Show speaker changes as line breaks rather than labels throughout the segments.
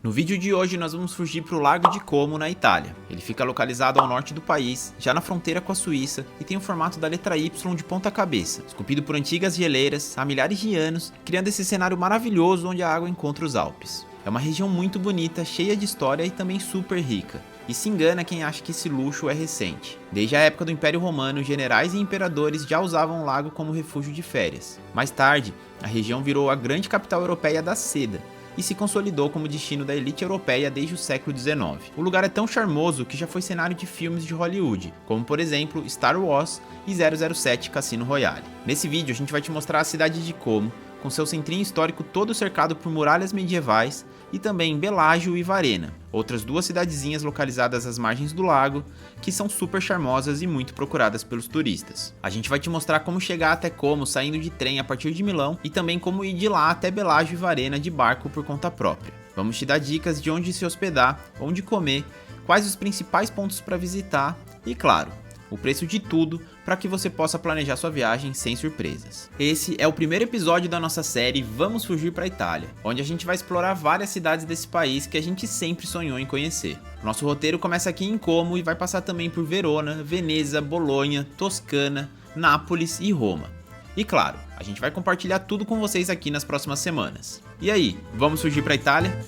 No vídeo de hoje nós vamos fugir para o Lago de Como, na Itália. Ele fica localizado ao norte do país, já na fronteira com a Suíça, e tem o formato da letra Y de ponta cabeça, esculpido por antigas geleiras há milhares de anos, criando esse cenário maravilhoso onde a água encontra os Alpes. É uma região muito bonita, cheia de história e também super rica. E se engana quem acha que esse luxo é recente. Desde a época do Império Romano, generais e imperadores já usavam o lago como refúgio de férias. Mais tarde, a região virou a grande capital europeia da seda, e se consolidou como destino da elite europeia desde o século XIX. O lugar é tão charmoso que já foi cenário de filmes de Hollywood, como por exemplo Star Wars e 007 Cassino Royale. Nesse vídeo a gente vai te mostrar a cidade de Como, com seu centrinho histórico todo cercado por muralhas medievais, e também Belágio e Varena, outras duas cidadezinhas localizadas às margens do lago, que são super charmosas e muito procuradas pelos turistas. A gente vai te mostrar como chegar até Como saindo de trem a partir de Milão e também como ir de lá até Belágio e Varena de barco por conta própria. Vamos te dar dicas de onde se hospedar, onde comer, quais os principais pontos para visitar e, claro, o preço de tudo para que você possa planejar sua viagem sem surpresas. Esse é o primeiro episódio da nossa série Vamos Fugir para a Itália, onde a gente vai explorar várias cidades desse país que a gente sempre sonhou em conhecer. Nosso roteiro começa aqui em Como e vai passar também por Verona, Veneza, Bolonha, Toscana, Nápoles e Roma. E claro, a gente vai compartilhar tudo com vocês aqui nas próximas semanas. E aí, vamos fugir para a Itália?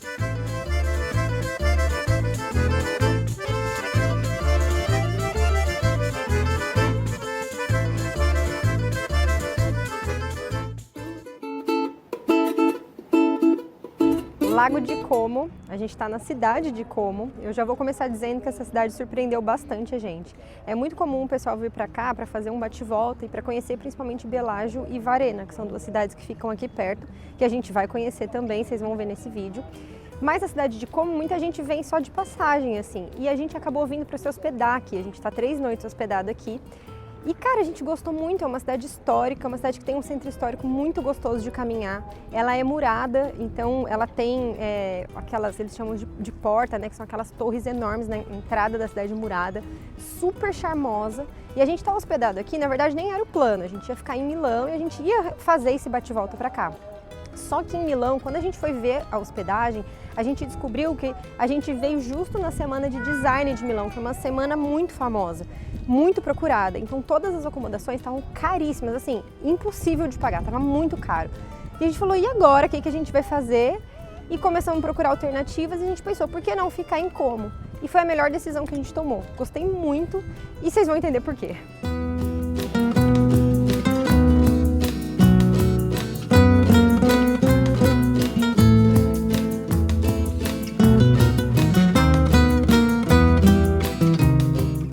Lago de Como, a gente está na cidade de Como. Eu já vou começar dizendo que essa cidade surpreendeu bastante a gente. É muito comum o pessoal vir para cá para fazer um bate-volta e para conhecer principalmente Belágio e Varena, que são duas cidades que ficam aqui perto, que a gente vai conhecer também, vocês vão ver nesse vídeo. Mas a cidade de Como, muita gente vem só de passagem, assim, e a gente acabou vindo para se hospedar aqui. A gente está 3 noites hospedado aqui. E cara, a gente gostou muito, é uma cidade histórica, uma cidade que tem um centro histórico muito gostoso de caminhar. Ela é murada, então ela tem aquelas, eles chamam de porta, né, que são aquelas torres enormes na entrada da cidade murada, super charmosa. E a gente tá hospedado aqui, na verdade nem era o plano, a gente ia ficar em Milão e a gente ia fazer esse bate-volta para cá. Só que em Milão, quando a gente foi ver a hospedagem, a gente descobriu que a gente veio justo na semana de design de Milão, que é uma semana muito famosa, muito procurada. Então todas as acomodações estavam caríssimas, assim, impossível de pagar, estava muito caro. E a gente falou, e agora, o que a gente vai fazer? E começamos a procurar alternativas e a gente pensou, por que não ficar em Como? E foi a melhor decisão que a gente tomou. Gostei muito e vocês vão entender por quê.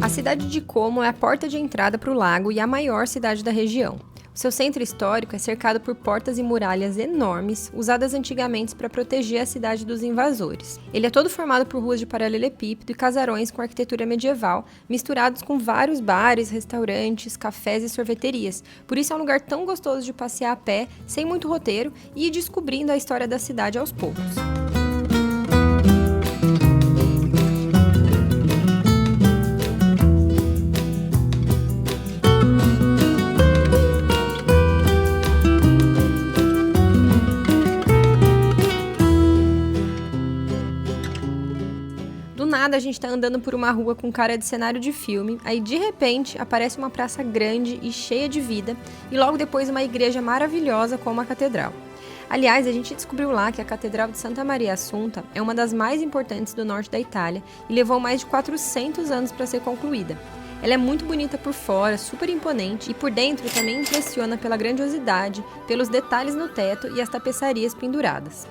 A cidade de Como é a porta de entrada para o lago e a maior cidade da região. O seu centro histórico é cercado por portas e muralhas enormes, usadas antigamente para proteger a cidade dos invasores. Ele é todo formado por ruas de paralelepípedo e casarões com arquitetura medieval, misturados com vários bares, restaurantes, cafés e sorveterias. Por isso é um lugar tão gostoso de passear a pé, sem muito roteiro, e ir descobrindo a história da cidade aos poucos. A gente tá andando por uma rua com cara de cenário de filme, aí de repente aparece uma praça grande e cheia de vida e logo depois uma igreja maravilhosa como a catedral. Aliás, a gente descobriu lá que a Catedral de Santa Maria Assunta é uma das mais importantes do norte da Itália e levou mais de 400 anos para ser concluída. Ela é muito bonita por fora, super imponente, e por dentro também impressiona pela grandiosidade, pelos detalhes no teto e as tapeçarias penduradas.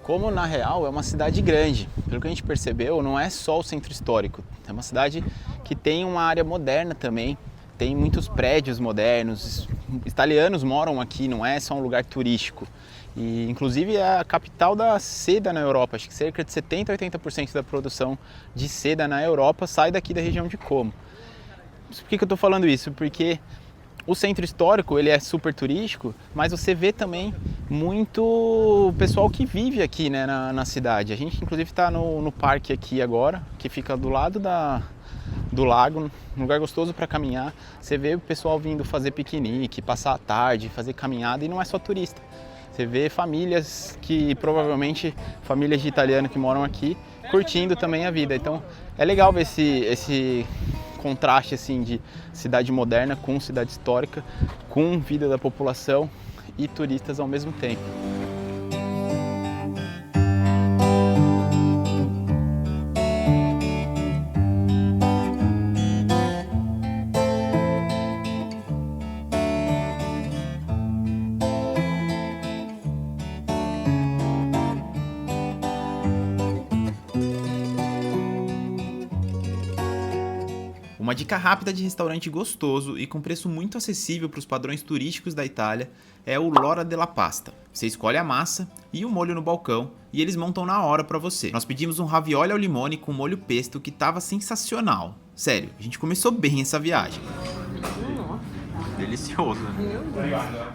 Como na real é uma cidade grande, pelo que a gente percebeu, não é só o centro histórico, é uma cidade que tem uma área moderna também, tem muitos prédios modernos, italianos moram aqui, não é só um lugar turístico. E inclusive é a capital da seda na Europa, acho que cerca de 70% a 80% da produção de seda na Europa sai daqui da região de Como. Por que eu estou falando isso? Porque O centro histórico, ele é super turístico, mas você vê também muito pessoal que vive aqui, né, na cidade. A gente, inclusive, está no parque aqui agora, que fica do lado do lago, um lugar gostoso para caminhar. Você vê o pessoal vindo fazer piquenique, passar a tarde, fazer caminhada, e não é só turista. Você vê famílias que, provavelmente, famílias de italianos que moram aqui, curtindo também a vida. Então, é legal ver esse contraste assim de cidade moderna com cidade histórica, com vida da população e turistas ao mesmo tempo. Uma dica rápida de restaurante gostoso e com preço muito acessível para os padrões turísticos da Itália é o L'Ora della Pasta. Você escolhe a massa e o molho no balcão e eles montam na hora para você. Nós pedimos um ravioli ao limone com molho pesto que estava sensacional. Sério, a gente começou bem essa viagem. Delicioso.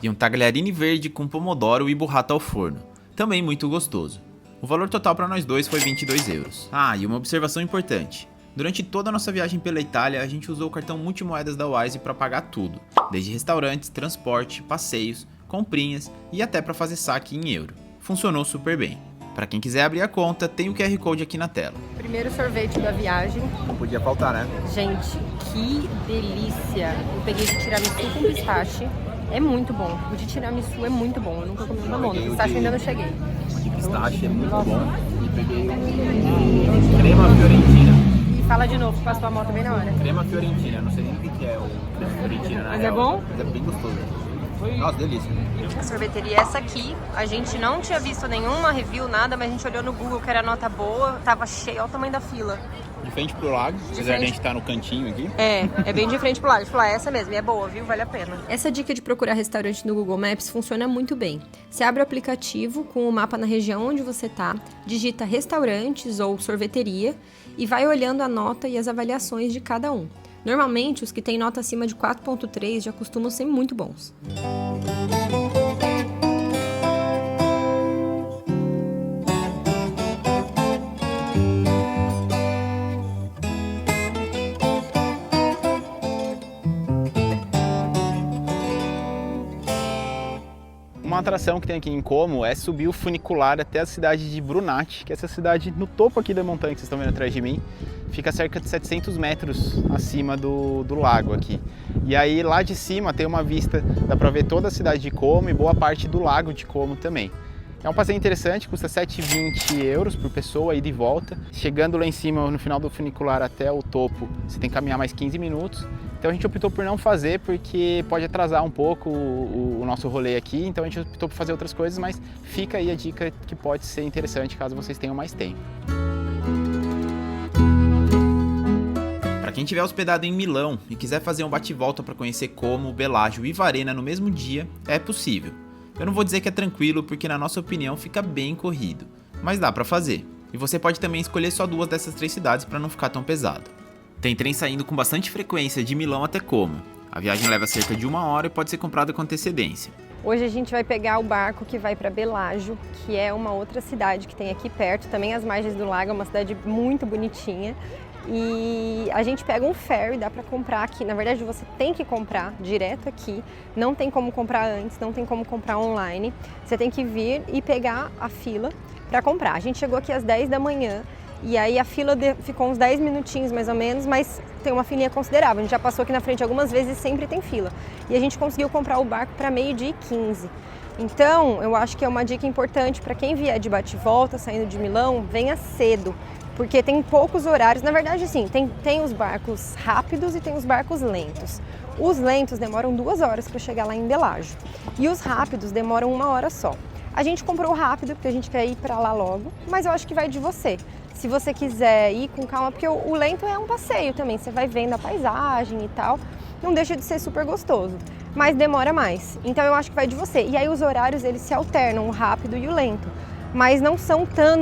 E um tagliarini verde com pomodoro e burrata ao forno. Também muito gostoso. O valor total para nós dois foi 22 euros. Ah, e uma observação importante. Durante toda a nossa viagem pela Itália, a gente usou o cartão multimoedas da Wise para pagar tudo, desde restaurantes, transporte, passeios, comprinhas e até para fazer saque em euro. Funcionou super bem. Para quem quiser abrir a conta, tem o QR Code aqui na tela.
Primeiro sorvete da viagem.
Não podia faltar, né?
Gente, que delícia! Eu peguei de tiramisu com pistache. É muito bom. O de tiramisu é muito bom. Eu nunca comi uma bom. O pistache ainda não cheguei.
O de pistache é muito bom. E peguei um crema fiorentina.
Fala de novo, passou a moto bem na hora.
Crema fiorentina, não sei nem o que é o crema fiorentina na
Mas
real,
é bom?
mas é bem gostoso. Nossa, delícia.
A sorveteria é essa aqui. A gente não tinha visto nenhuma review, nada, mas a gente olhou no Google que era nota boa, tava cheio, olha o tamanho da fila.
De frente pro lago, apesar de a gente estar no cantinho aqui.
É bem de frente pro lago. A gente falou, é essa mesmo, e é boa, viu? Vale a pena. Essa dica de procurar restaurante no Google Maps funciona muito bem. Você abre o aplicativo com o mapa na região onde você tá, digita restaurantes ou sorveteria e vai olhando a nota e as avaliações de cada um. Normalmente, os que têm nota acima de 4.3 já costumam ser muito bons.
Uma atração que tem aqui em Como é subir o funicular até a cidade de Brunate, que é essa cidade no topo aqui da montanha que vocês estão vendo atrás de mim. Fica a cerca de 700 metros acima do lago aqui. E aí lá de cima tem uma vista, dá pra ver toda a cidade de Como e boa parte do lago de Como também. É um passeio interessante, custa 7,20 euros por pessoa, ida e volta. Chegando lá em cima, no final do funicular até o topo, você tem que caminhar mais 15 minutos. Então a gente optou por não fazer porque pode atrasar um pouco o nosso rolê aqui, então a gente optou por fazer outras coisas, mas fica aí a dica que pode ser interessante caso vocês tenham mais tempo. Para quem estiver hospedado em Milão e quiser fazer um bate-volta para conhecer Como, Belágio e Varena no mesmo dia, é possível. Eu não vou dizer que é tranquilo porque na nossa opinião fica bem corrido, mas dá para fazer. E você pode também escolher só duas dessas três cidades para não ficar tão pesado. Tem trem saindo com bastante frequência de Milão até Como. A viagem leva cerca de 1 hora e pode ser comprada com antecedência.
Hoje a gente vai pegar o barco que vai para Belágio, que é uma outra cidade que tem aqui perto, também às margens do lago, é uma cidade muito bonitinha. E a gente pega um ferry, dá para comprar aqui. Na verdade, você tem que comprar direto aqui. Não tem como comprar antes, não tem como comprar online. Você tem que vir e pegar a fila para comprar. A gente chegou aqui às 10 da manhã. E aí a fila ficou uns 10 minutinhos mais ou menos, mas tem uma filinha considerável. A gente já passou aqui na frente algumas vezes e sempre tem fila. E a gente conseguiu comprar o barco para 12h15. Então, eu acho que é uma dica importante para quem vier de bate-volta, saindo de Milão, venha cedo. Porque tem poucos horários. Na verdade, sim, tem os barcos rápidos e tem os barcos lentos. Os lentos demoram 2 horas para chegar lá em Belágio. E os rápidos demoram 1 hora só. A gente comprou o rápido porque a gente quer ir para lá logo, mas eu acho que vai de você. Se você quiser ir com calma, porque o lento é um passeio também, você vai vendo a paisagem e tal, não deixa de ser super gostoso, mas demora mais. Então eu acho que vai de você. E aí os horários eles se alternam, o rápido e o lento, mas não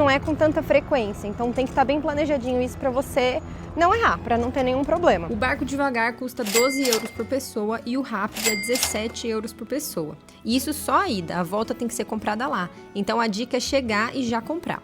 é com tanta frequência, então tem que estar bem planejadinho isso para você não errar, para não ter nenhum problema. O barco devagar custa 12 euros por pessoa e o rápido é 17 euros por pessoa. E isso só a ida, a volta tem que ser comprada lá. Então a dica é chegar e já comprar.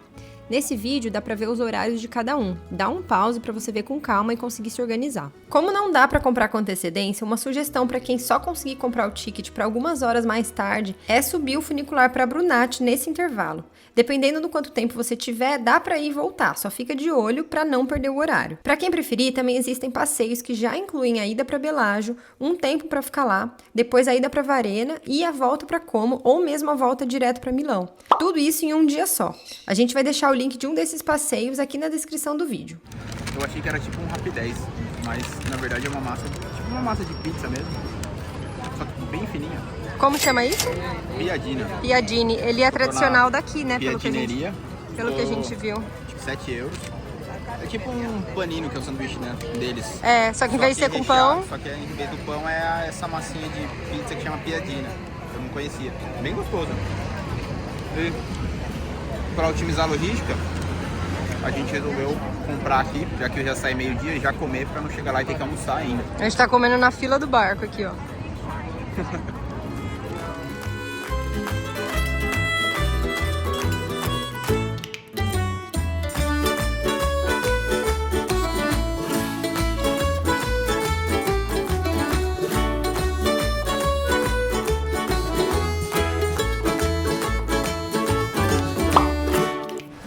Nesse vídeo dá pra ver os horários de cada um. Dá um pause pra você ver com calma e conseguir se organizar. Como não dá pra comprar com antecedência, uma sugestão pra quem só conseguir comprar o ticket pra algumas horas mais tarde é subir o funicular pra Brunate nesse intervalo. Dependendo do quanto tempo você tiver, dá pra ir e voltar, só fica de olho pra não perder o horário. Pra quem preferir, também existem passeios que já incluem a ida pra Belágio, um tempo pra ficar lá, depois a ida pra Varena e a volta pra Como ou mesmo a volta direto pra Milão. Tudo isso em um dia só. A gente vai deixar o link de um desses passeios aqui na descrição do vídeo.
Eu achei que era tipo um Rapidez, mas na verdade é uma massa, tipo uma massa de pizza mesmo, só que bem fininha.
Como chama isso?
Piadina.
Piadini. Ele é tradicional daqui, né?
Piadineria.
Pelo que a gente viu.
Tipo 7 euros. É tipo um paninho que é o sanduíche, né, deles.
É, só que em vez de ser com pão...
Só que em vez do pão é essa massinha de pizza que chama piadina. Eu não conhecia. Bem gostoso. E para otimizar a logística, a gente resolveu comprar aqui, já que eu já saí meio-dia, e já comer para não chegar lá e ter que almoçar ainda.
A gente tá comendo na fila do barco aqui, ó.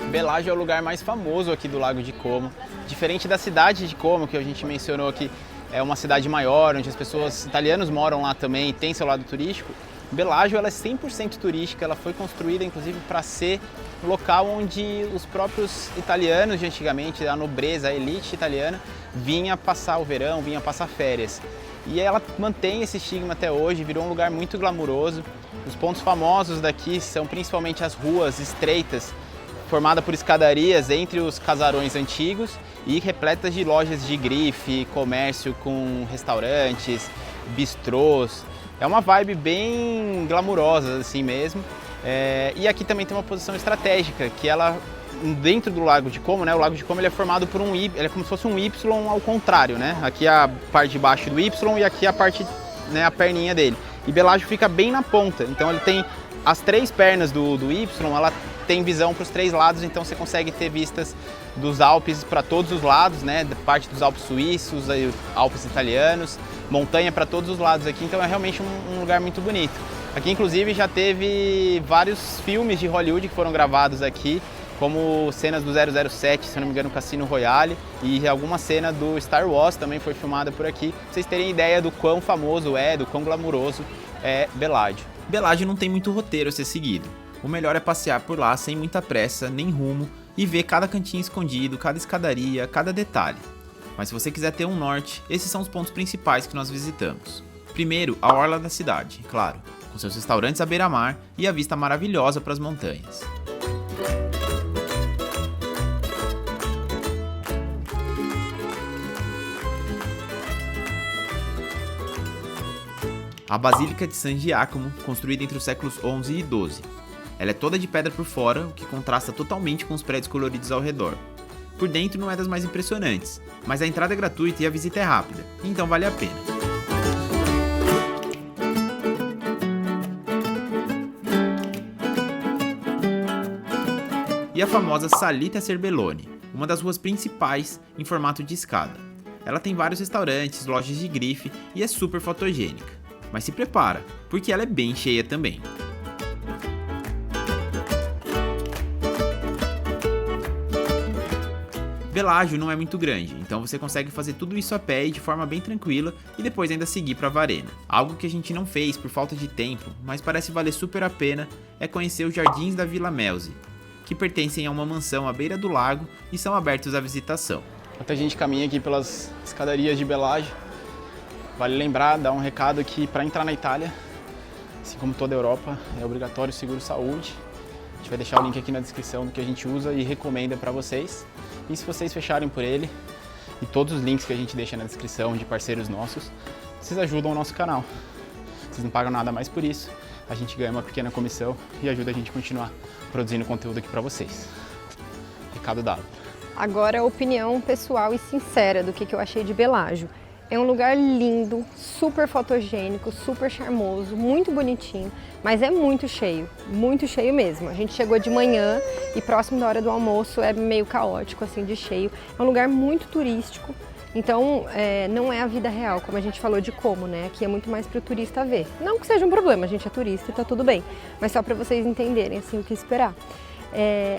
Belágio é o lugar mais famoso aqui do Lago de Como. Diferente da cidade de Como, que a gente mencionou aqui, é uma cidade maior, onde as pessoas italianos moram lá também e tem seu lado turístico. Belágio ela é 100% turística, ela foi construída inclusive para ser um local onde os próprios italianos de antigamente, a nobreza, a elite italiana, vinha passar o verão, vinha passar férias. E ela mantém esse estigma até hoje, virou um lugar muito glamuroso. Os pontos famosos daqui são principalmente as ruas estreitas, formada por escadarias entre os casarões antigos e repletas de lojas de grife, comércio com restaurantes, bistrôs. É uma vibe bem glamurosa assim mesmo. E aqui também tem uma posição estratégica, que ela, dentro do Lago de Como, né? O Lago de Como ele é formado por um Y, ele é como se fosse um Y ao contrário, né? Aqui a parte de baixo do Y e aqui a parte, né, a perninha dele. E Belágio fica bem na ponta, então ele tem as três pernas do Y, ela tem visão para os três lados, então você consegue ter vistas dos Alpes para todos os lados, né? Da parte dos Alpes suíços, Alpes italianos, montanha para todos os lados aqui, então é realmente um lugar muito bonito. Aqui inclusive já teve vários filmes de Hollywood que foram gravados aqui, como cenas do 007, se não me engano, Cassino Royale, e alguma cena do Star Wars também foi filmada por aqui, pra vocês terem ideia do quão famoso é, do quão glamuroso é Belágio. Belágio não tem muito roteiro a ser seguido. O melhor é passear por lá sem muita pressa, nem rumo, e ver cada cantinho escondido, cada escadaria, cada detalhe. Mas se você quiser ter um norte, esses são os pontos principais que nós visitamos. Primeiro, a orla da cidade, claro, com seus restaurantes à beira-mar e a vista maravilhosa para as montanhas. A Basílica de San Giacomo, construída entre os séculos XI e XII. Ela é toda de pedra por fora, o que contrasta totalmente com os prédios coloridos ao redor. Por dentro não é das mais impressionantes, mas a entrada é gratuita e a visita é rápida, então vale a pena. E a famosa Salita Serbelloni, uma das ruas principais em formato de escada. Ela tem vários restaurantes, lojas de grife e é super fotogênica. Mas se prepara, porque ela é bem cheia também. Belágio não é muito grande, então você consegue fazer tudo isso a pé e de forma bem tranquila e depois ainda seguir para Varena. Algo que a gente não fez por falta de tempo, mas parece valer super a pena, é conhecer os jardins da Vila Melzi, que pertencem a uma mansão à beira do lago e são abertos à visitação. Enquanto a gente caminha aqui pelas escadarias de Belágio, vale lembrar, dar um recado aqui para entrar na Itália, assim como toda a Europa, é obrigatório o seguro-saúde. A gente vai deixar o link aqui na descrição do que a gente usa e recomenda para vocês. E se vocês fecharem por ele, e todos os links que a gente deixa na descrição de parceiros nossos, vocês ajudam o nosso canal. Vocês não pagam nada mais por isso, a gente ganha uma pequena comissão e ajuda a gente a continuar produzindo conteúdo aqui para vocês. Recado dado.
Agora a opinião pessoal e sincera do que eu achei de Belágio. É um lugar lindo, super fotogênico, super charmoso, muito bonitinho, mas é muito cheio mesmo. A gente chegou de manhã e próximo da hora do almoço é meio caótico, assim, de cheio. É um lugar muito turístico, então não é a vida real, como a gente falou de Como, né? Aqui é muito mais para o turista ver. Não que seja um problema, a gente é turista e tá tudo bem, mas só para vocês entenderem, assim, o que esperar.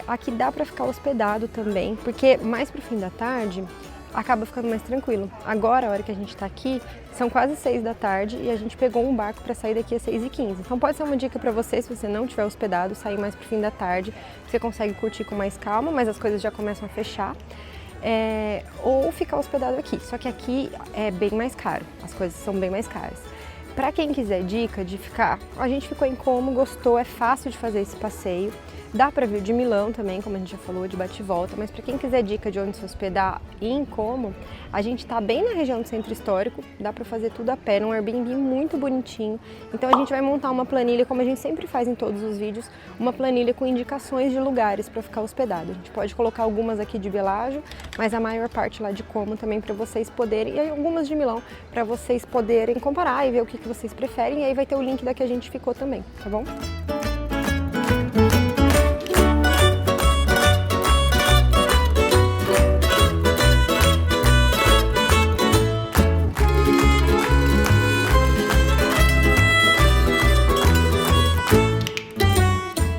Aqui dá para ficar hospedado também, porque mais pro fim da tarde acaba ficando mais tranquilo. Agora, a hora que a gente está aqui, são quase 6 da tarde e a gente pegou um barco para sair daqui às 6h15. Então pode ser uma dica para você, se você não estiver hospedado, sair mais pro fim da tarde. Você consegue curtir com mais calma, mas as coisas já começam a fechar. Ou ficar hospedado aqui, só que aqui é bem mais caro, as coisas são bem mais caras. Para quem quiser dica de ficar, a gente ficou em Como, gostou, é fácil de fazer esse passeio. Dá para vir de Milão também, como a gente já falou, de bate e volta, mas para quem quiser dica de onde se hospedar em Como, a gente está bem na região do centro histórico, dá para fazer tudo a pé, num Airbnb muito bonitinho. Então a gente vai montar uma planilha, como a gente sempre faz em todos os vídeos, uma planilha com indicações de lugares para ficar hospedado. A gente pode colocar algumas aqui de Belágio, mas a maior parte lá de Como também para vocês poderem, e algumas de Milão, para vocês poderem comparar e ver o que vocês preferem, e aí vai ter o link da que a gente ficou também, tá bom?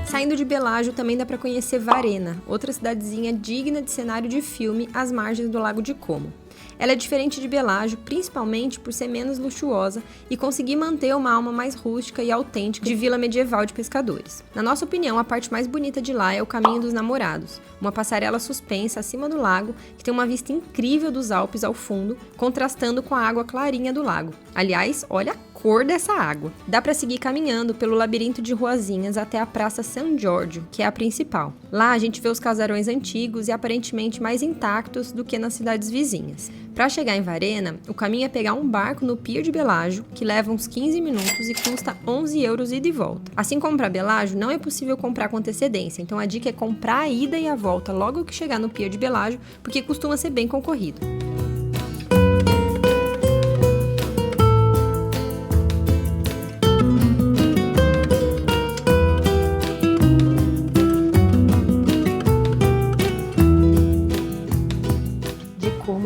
Saindo de Belágio, também dá para conhecer Varena, outra cidadezinha digna de cenário de filme às margens do Lago de Como. Ela é diferente de Belágio, principalmente por ser menos luxuosa e conseguir manter uma alma mais rústica e autêntica de vila medieval de pescadores. Na nossa opinião, a parte mais bonita de lá é o Caminho dos Namorados, uma passarela suspensa acima do lago que tem uma vista incrível dos Alpes ao fundo, contrastando com a água clarinha do lago. Aliás, olha a cor dessa água. Dá para seguir caminhando pelo labirinto de ruazinhas até a Praça San Giorgio, que é a principal. Lá a gente vê os casarões antigos e aparentemente mais intactos do que nas cidades vizinhas. Para chegar em Varena, o caminho é pegar um barco no pier de Belágio, que leva uns 15 minutos e custa 11 euros ida e volta. Assim como para Belágio, não é possível comprar com antecedência, então a dica é comprar a ida e a volta logo que chegar no pier de Belágio, porque costuma ser bem concorrido.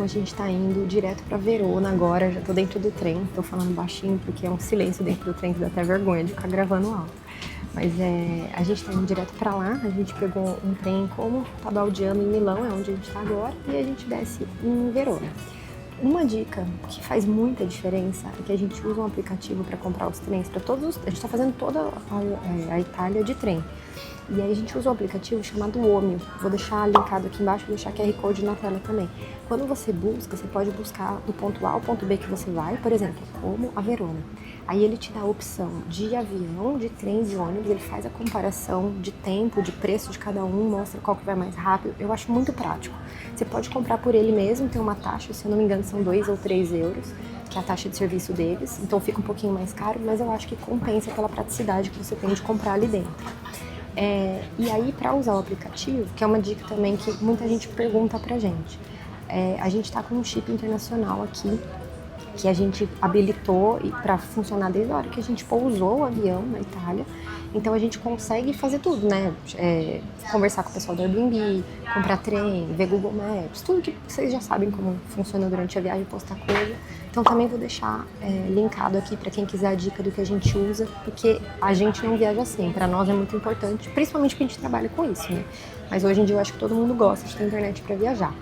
A gente tá indo direto para Verona agora, já tô dentro do trem, tô falando baixinho porque é um silêncio dentro do trem que dá até vergonha de ficar gravando alto. Mas a gente tá indo direto para lá, a gente pegou um trem em Como, tá baldeando em Milão, é onde a gente tá agora, e a gente desce em Verona. Uma dica que faz muita diferença é que a gente usa um aplicativo para comprar os trens para todos. A gente está fazendo toda a Itália de trem. E aí a gente usa um aplicativo chamado Omio. Vou deixar linkado aqui embaixo, vou deixar QR Code na tela também. Quando você busca, você pode buscar do ponto A ao ponto B que você vai, por exemplo, como a Verona. Aí ele te dá a opção de avião, de trem, de ônibus, ele faz a comparação de tempo, de preço de cada um, mostra qual que vai mais rápido. Eu acho muito prático. Você pode comprar por ele mesmo, tem uma taxa, se eu não me engano são 2 ou 3 euros, que é a taxa de serviço deles, então fica um pouquinho mais caro, mas eu acho que compensa pela praticidade que você tem de comprar ali dentro. E aí, para usar o aplicativo, que é uma dica também que muita gente pergunta pra gente, a gente tá com um chip internacional aqui, que a gente habilitou para funcionar desde a hora que a gente pousou o avião na Itália. Então a gente consegue fazer tudo, né? Conversar com o pessoal do Airbnb, comprar trem, ver Google Maps, tudo que vocês já sabem como funciona durante a viagem, postar coisa. Então também vou deixar linkado aqui para quem quiser a dica do que a gente usa, porque a gente não viaja assim, para nós é muito importante, principalmente porque a gente trabalha com isso, né? Mas hoje em dia eu acho que todo mundo gosta de ter internet para viajar.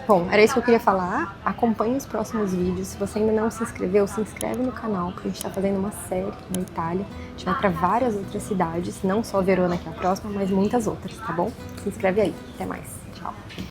Bom, era isso que eu queria falar. Acompanhe os próximos vídeos. Se você ainda não se inscreveu, se inscreve no canal, porque a gente está fazendo uma série na Itália. A gente vai para várias outras cidades, não só Verona que é a próxima, mas muitas outras, tá bom? Se inscreve aí. Até mais. Tchau.